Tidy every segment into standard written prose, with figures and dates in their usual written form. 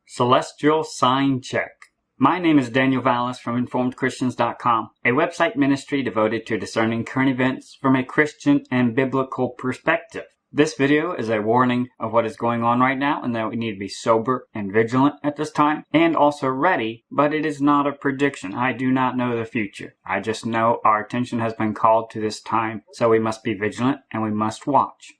Celestial Sign Check. My name is Daniel Vallis from InformedChristians.com, a website ministry devoted to discerning current events from a Christian and biblical perspective. This video is a warning of what is going on right now and that we need to be sober and vigilant at this time and also ready, but it is not a prediction. I do not know the future. I just know our attention has been called to this time, so we must be vigilant and we must watch.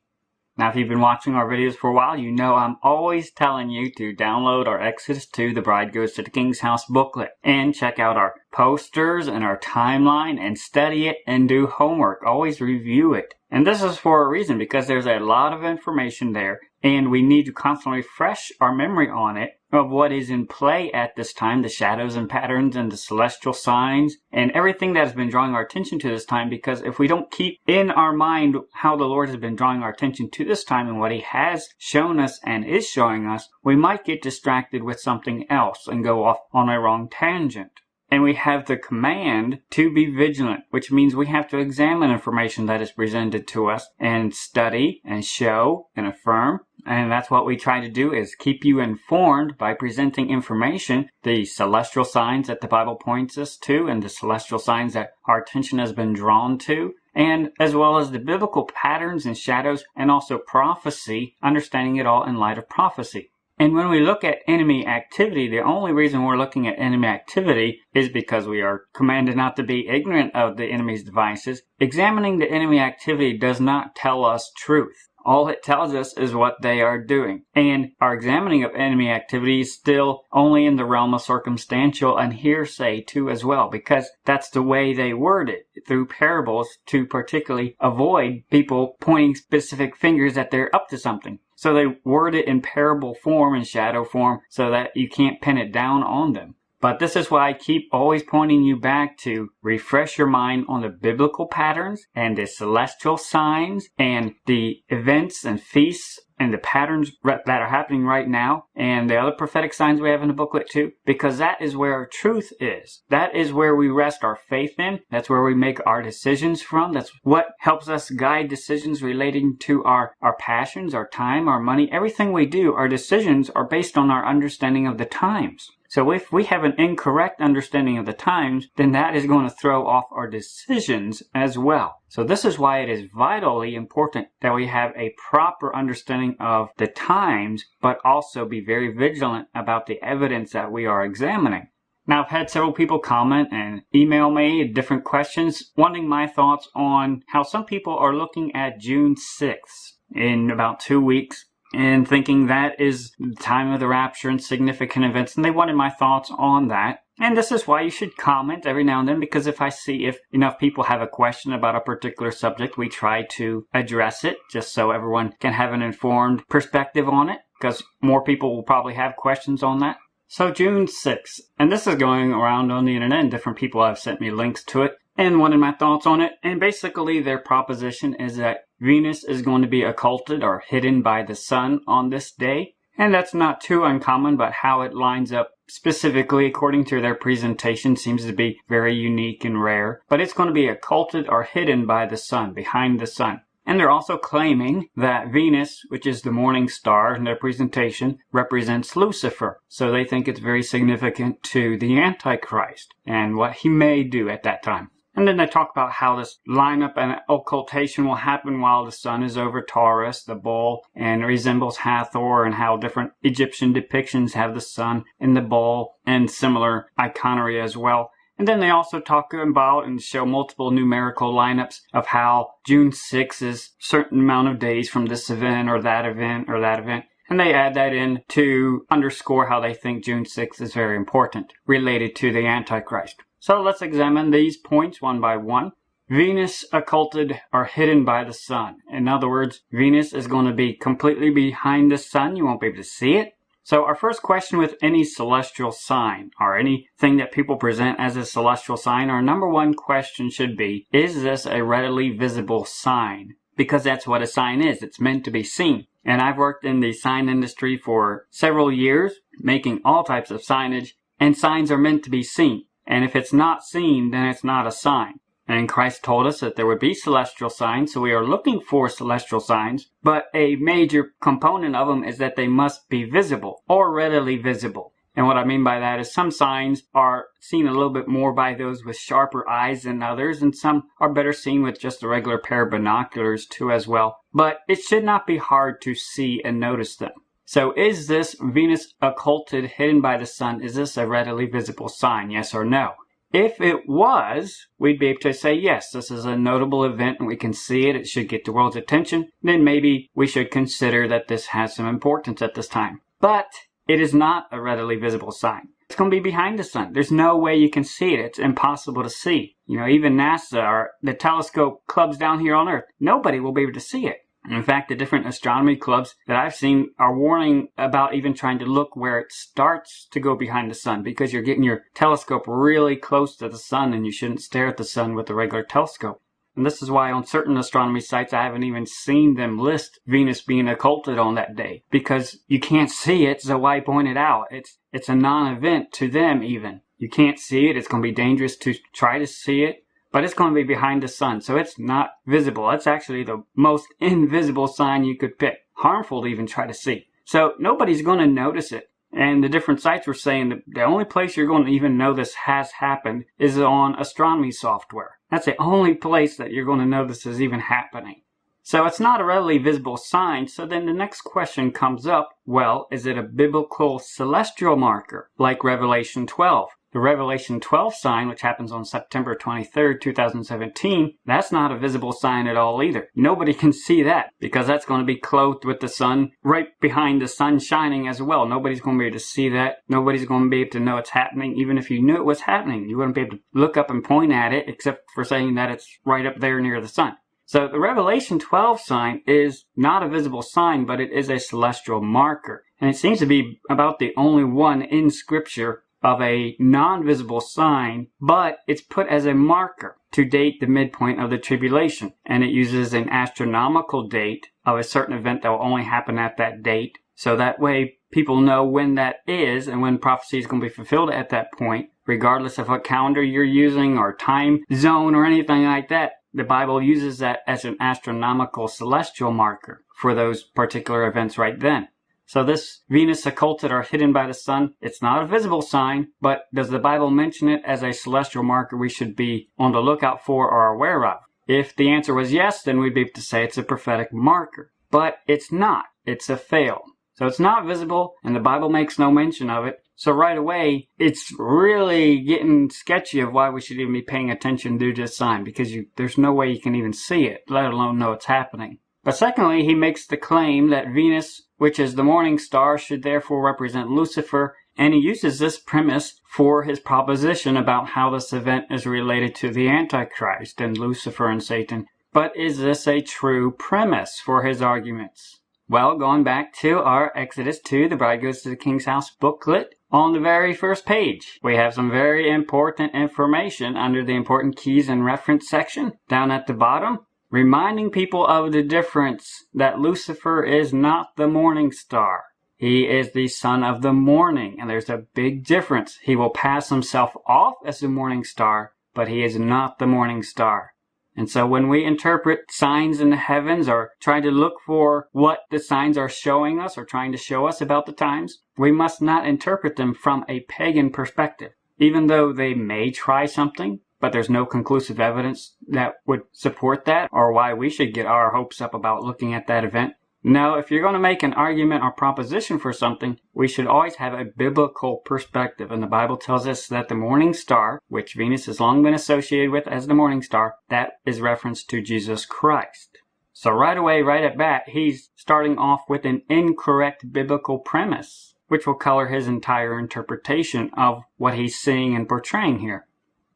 Now, if you've been watching our videos for a while, you know I'm always telling you to download our Exodus 2, The Bride Goes to the King's House booklet and check out our posters and our timeline and study it and do homework. Always review it. And this is for a reason, because there's a lot of information there and we need to constantly refresh our memory on it of what is in play at this time, the shadows and patterns and the celestial signs and everything that has been drawing our attention to this time. Because if we don't keep in our mind how the Lord has been drawing our attention to this time and what He has shown us and is showing us, we might get distracted with something else and go off on a wrong tangent. And we have the command to be vigilant, which means we have to examine information that is presented to us and study and show and affirm. And that's what we try to do, is keep you informed by presenting information, the celestial signs that the Bible points us to and the celestial signs that our attention has been drawn to, and as well as the biblical patterns and shadows and also prophecy, understanding it all in light of prophecy. And when we look at enemy activity, the only reason we're looking at enemy activity is because we are commanded not to be ignorant of the enemy's devices. Examining the enemy activity does not tell us truth. All it tells us is what they are doing. And our examining of enemy activity is still only in the realm of circumstantial and hearsay too as well, because that's the way they word it through parables to particularly avoid people pointing specific fingers that they're up to something. So they word it in parable form and shadow form so that you can't pin it down on them. But this is why I keep always pointing you back to refresh your mind on the biblical patterns and the celestial signs and the events and feasts and the patterns that are happening right now and the other prophetic signs we have in the booklet too, because that is where our truth is. That is where we rest our faith in. That's where we make our decisions from. That's what helps us guide decisions relating to our passions, our time, our money. Everything we do, our decisions are based on our understanding of the times. So if we have an incorrect understanding of the times, then that is going to throw off our decisions as well. So this is why it is vitally important that we have a proper understanding of the times, but also be very vigilant about the evidence that we are examining. Now, I've had several people comment and email me different questions wanting my thoughts on how some people are looking at June 6th in about 2 weeks. And thinking that is the time of the rapture and significant events. And they wanted my thoughts on that. And this is why you should comment every now and then, because if I see if enough people have a question about a particular subject, we try to address it just so everyone can have an informed perspective on it, because more people will probably have questions on that. So June 6th, and this is going around on the internet, and different people have sent me links to it and wanted my thoughts on it. And basically their proposition is that Venus is going to be occulted or hidden by the sun on this day. And that's not too uncommon, but how it lines up specifically according to their presentation seems to be very unique and rare. But it's going to be occulted or hidden by the sun, behind the sun. And they're also claiming that Venus, which is the morning star in their presentation, represents Lucifer. So they think it's very significant to the Antichrist and what he may do at that time. And then they talk about how this lineup and occultation will happen while the sun is over Taurus, the bull, and resembles Hathor, and how different Egyptian depictions have the sun in the bull and similar iconography as well. And then they also talk about and show multiple numerical lineups of how June 6th is a certain amount of days from this event or that event or that event. And they add that in to underscore how they think June 6th is very important, related to the Antichrist. So let's examine these points one by one. Venus occulted or hidden by the sun. In other words, Venus is going to be completely behind the sun. You won't be able to see it. So our first question with any celestial sign or anything that people present as a celestial sign, our number one question should be, is this a readily visible sign? Because that's what a sign is. It's meant to be seen. And I've worked in the sign industry for several years, making all types of signage, and signs are meant to be seen. And if it's not seen, then it's not a sign. And Christ told us that there would be celestial signs, so we are looking for celestial signs. But a major component of them is that they must be visible or readily visible. And what I mean by that is some signs are seen a little bit more by those with sharper eyes than others, and some are better seen with just a regular pair of binoculars too as well. But it should not be hard to see and notice them. So is this Venus occulted, hidden by the sun, is this a readily visible sign, yes or no? If it was, we'd be able to say, yes, this is a notable event and we can see it, it should get the world's attention. Then maybe we should consider that this has some importance at this time. But it is not a readily visible sign. It's going to be behind the sun. There's no way you can see it. It's impossible to see. Even NASA or the telescope clubs down here on Earth, nobody will be able to see it. In fact, the different astronomy clubs that I've seen are warning about even trying to look where it starts to go behind the sun, because you're getting your telescope really close to the sun and you shouldn't stare at the sun with a regular telescope. And this is why on certain astronomy sites I haven't even seen them list Venus being occulted on that day, because you can't see it, so why point it out? It's a non-event to them even. You can't see it, it's going to be dangerous to try to see it, but it's going to be behind the sun, so it's not visible. It's actually the most invisible sign you could pick. Harmful to even try to see. So nobody's going to notice it. And the different sites were saying that the only place you're going to even know this has happened is on astronomy software. That's the only place that you're going to know this is even happening. So it's not a readily visible sign, so then the next question comes up, well, is it a biblical celestial marker, like Revelation 12? The Revelation 12 sign, which happens on September 23rd, 2017, that's not a visible sign at all either. Nobody can see that, because that's going to be clothed with the sun, right behind the sun shining as well. Nobody's going to be able to see that. Nobody's going to be able to know it's happening. Even if you knew it was happening, you wouldn't be able to look up and point at it, except for saying that it's right up there near the sun. So the Revelation 12 sign is not a visible sign, but it is a celestial marker. And it seems to be about the only one in Scripture of a non-visible sign, but it's put as a marker to date the midpoint of the tribulation. And it uses an astronomical date of a certain event that will only happen at that date. So that way people know when that is and when prophecy is going to be fulfilled at that point, regardless of what calendar you're using or time zone or anything like that. The Bible uses that as an astronomical celestial marker for those particular events right then. So this Venus occulted or hidden by the sun, it's not a visible sign, but does the Bible mention it as a celestial marker we should be on the lookout for or aware of? If the answer was yes, then we'd be able to say it's a prophetic marker. But it's not. It's a fail. So it's not visible, and the Bible makes no mention of it. So right away, it's really getting sketchy of why we should even be paying attention to this sign, because there's no way you can even see it, let alone know it's happening. But secondly, he makes the claim that Venus, which is the morning star, should therefore represent Lucifer, and he uses this premise for his proposition about how this event is related to the Antichrist and Lucifer and Satan. But is this a true premise for his arguments? Well, going back to our Exodus 2, The Bride Goes to the King's House booklet, on the very first page, we have some very important information under the important keys and reference section down at the bottom, reminding people of the difference that Lucifer is not the morning star. He is the son of the morning, and there's a big difference. He will pass himself off as the morning star, but he is not the morning star. And so when we interpret signs in the heavens or try to look for what the signs are showing us or trying to show us about the times, we must not interpret them from a pagan perspective. Even though they may try something, but there's no conclusive evidence that would support that or why we should get our hopes up about looking at that event. No, if you're going to make an argument or proposition for something, we should always have a biblical perspective. And the Bible tells us that the morning star, which Venus has long been associated with as the morning star, that is reference to Jesus Christ. So right away, right at bat, he's starting off with an incorrect biblical premise, which will color his entire interpretation of what he's seeing and portraying here.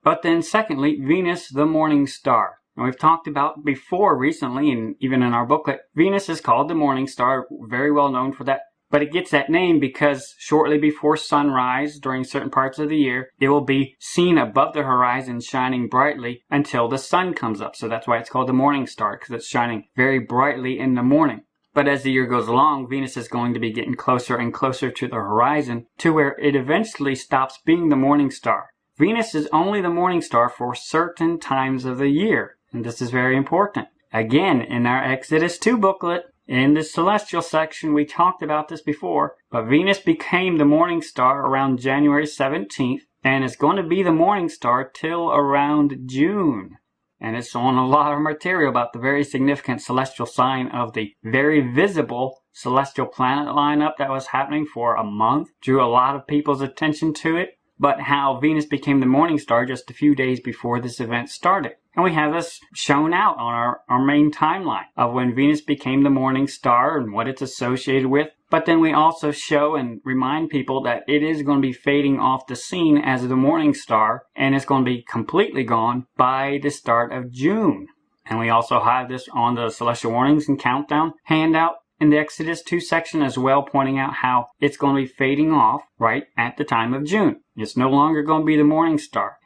But then secondly, Venus, the morning star. And we've talked about before recently, and even in our booklet, Venus is called the morning star, very well known for that. But it gets that name because shortly before sunrise, during certain parts of the year, it will be seen above the horizon shining brightly until the sun comes up. So that's why it's called the morning star, because it's shining very brightly in the morning. But as the year goes along, Venus is going to be getting closer and closer to the horizon to where it eventually stops being the morning star. Venus is only the morning star for certain times of the year, and this is very important. Again, in our Exodus 2 booklet, in the celestial section, we talked about this before, but Venus became the morning star around January 17th, and it's going to be the morning star till around June. And it's on a lot of material about the very significant celestial sign of the very visible celestial planet lineup that was happening for a month, drew a lot of people's attention to it, but how Venus became the morning star just a few days before this event started. And we have this shown out on our main timeline of when Venus became the morning star and what it's associated with. But then we also show and remind people that it is going to be fading off the scene as the morning star, and it's going to be completely gone by the start of June. And we also have this on the Celestial Warnings and Countdown handout in the Exodus 2 section as well, pointing out how it's going to be fading off right at the time of June. It's no longer going to be the morning star.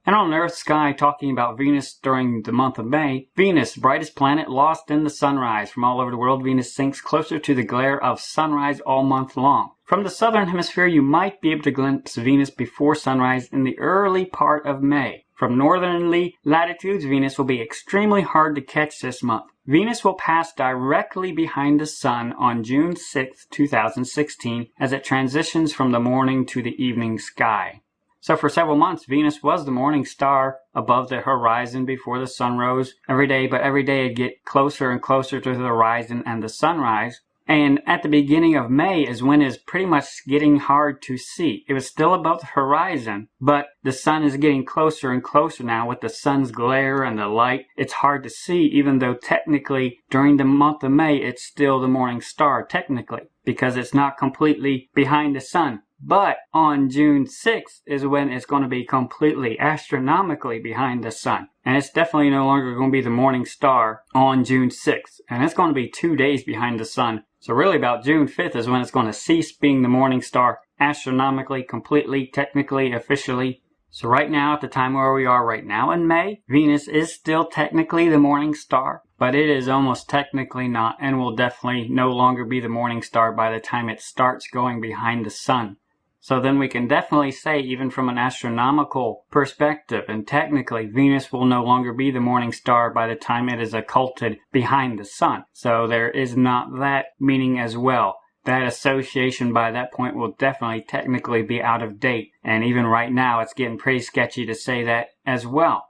And on the Earth sky, talking about Venus during the month of May, Venus, brightest planet, lost in the sunrise. From all over the world, Venus sinks closer to the glare of sunrise all month long. From the southern hemisphere, you might be able to glimpse Venus before sunrise in the early part of May. From northerly latitudes, Venus will be extremely hard to catch this month. Venus will pass directly behind the Sun on June 6, 2016, as it transitions from the morning to the evening sky. So for several months, Venus was the morning star above the horizon before the sun rose every day, but every day it'd get closer and closer to the horizon and the sunrise. And at the beginning of May is when it's pretty much getting hard to see. It was still above the horizon, but the sun is getting closer and closer now with the sun's glare and the light. It's hard to see, even though technically during the month of May, it's still the morning star, technically, because it's not completely behind the sun. But on June 6th is when it's going to be completely astronomically behind the sun. And it's definitely no longer going to be the morning star on June 6th. And it's going to be 2 days behind the sun. So really about June 5th is when it's going to cease being the morning star astronomically, completely, technically, officially. So right now, at the time where we are right now in May, Venus is still technically the morning star. But it is almost technically not, and will definitely no longer be the morning star by the time it starts going behind the sun. So then we can definitely say, even from an astronomical perspective, and technically, Venus will no longer be the morning star by the time it is occulted behind the sun. So there is not that meaning as well. That association by that point will definitely technically be out of date. And even right now, it's getting pretty sketchy to say that as well.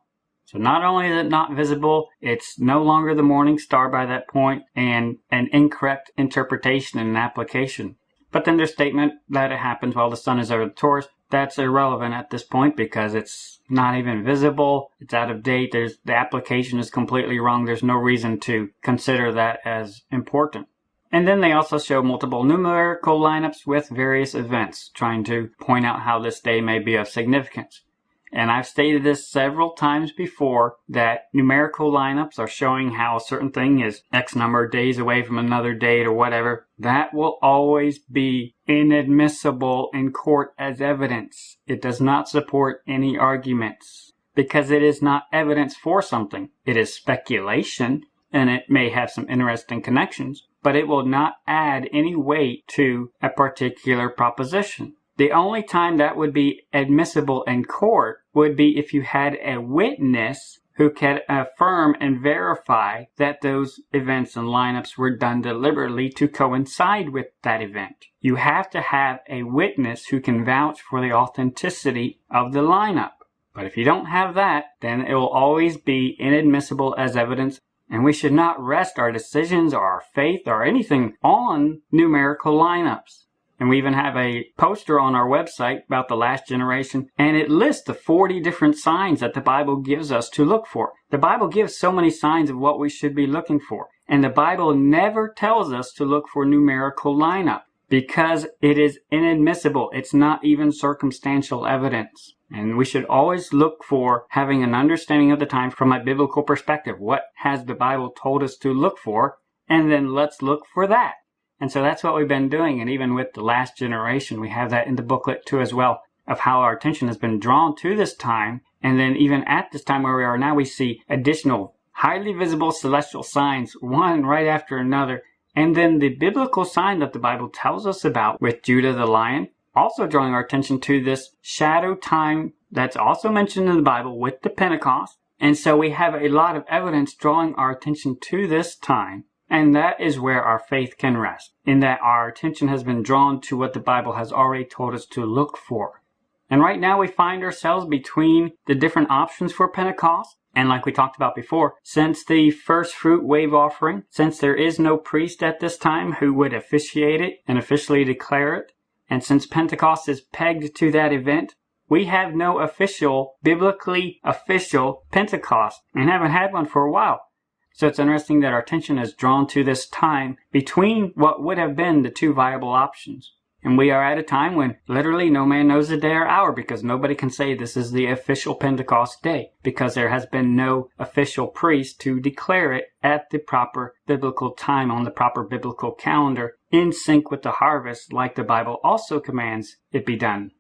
So not only is it not visible, it's no longer the morning star by that point, and an incorrect interpretation and application. But then their statement that it happens while the sun is over the Taurus, that's irrelevant at this point because it's not even visible. It's out of date. The application is completely wrong. There's no reason to consider that as important. And then they also show multiple numerical lineups with various events, trying to point out how this day may be of significance. And I've stated this several times before, that numerical lineups are showing how a certain thing is X number of days away from another date or whatever. That will always be inadmissible in court as evidence. It does not support any arguments because it is not evidence for something. It is speculation, and it may have some interesting connections, but it will not add any weight to a particular proposition. The only time that would be admissible in court would be if you had a witness who can affirm and verify that those events and lineups were done deliberately to coincide with that event. You have to have a witness who can vouch for the authenticity of the lineup. But if you don't have that, then it will always be inadmissible as evidence, and we should not rest our decisions or our faith or anything on numerical lineups. And we even have a poster on our website about the last generation, and it lists the 40 different signs that the Bible gives us to look for. The Bible gives so many signs of what we should be looking for. And the Bible never tells us to look for numerical lineup because it is inadmissible. It's not even circumstantial evidence. And we should always look for having an understanding of the time from a biblical perspective. What has the Bible told us to look for? And then let's look for that. And so that's what we've been doing. And even with the last generation, we have that in the booklet too as well, of how our attention has been drawn to this time. And then even at this time where we are now, we see additional highly visible celestial signs, one right after another. And then the biblical sign that the Bible tells us about with Judah the lion, also drawing our attention to this shadow time that's also mentioned in the Bible with the Pentecost. And so we have a lot of evidence drawing our attention to this time. And that is where our faith can rest, in that our attention has been drawn to what the Bible has already told us to look for. And right now we find ourselves between the different options for Pentecost. And like we talked about before, since the first fruit wave offering, since there is no priest at this time who would officiate it and officially declare it, and since Pentecost is pegged to that event, we have no official, biblically official Pentecost and haven't had one for a while. So it's interesting that our attention is drawn to this time between what would have been the two viable options. And we are at a time when literally no man knows the day or hour, because nobody can say this is the official Pentecost day, because there has been no official priest to declare it at the proper biblical time on the proper biblical calendar in sync with the harvest, like the Bible also commands it be done.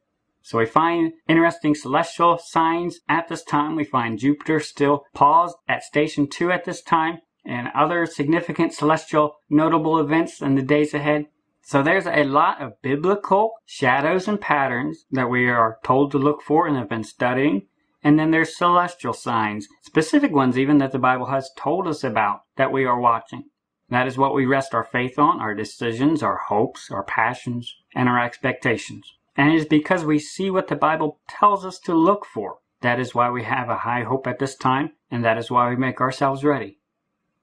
So we find interesting celestial signs at this time. We find Jupiter still paused at station 2 at this time, and other significant celestial notable events in the days ahead. So there's a lot of biblical shadows and patterns that we are told to look for and have been studying. And then there's celestial signs, specific ones even that the Bible has told us about that we are watching. That is what we rest our faith on, our decisions, our hopes, our passions, and our expectations. And it is because we see what the Bible tells us to look for. That is why we have a high hope at this time, and that is why we make ourselves ready.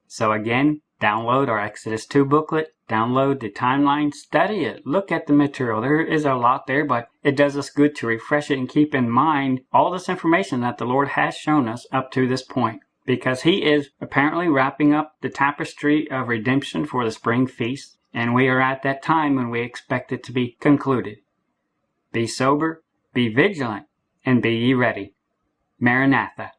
So again, download our Exodus 2 booklet, download the timeline, study it, look at the material. There is a lot there, but it does us good to refresh it and keep in mind all this information that the Lord has shown us up to this point. Because He is apparently wrapping up the tapestry of redemption for the spring feast, and we are at that time when we expect it to be concluded. Be sober, be vigilant, and be ye ready. Maranatha.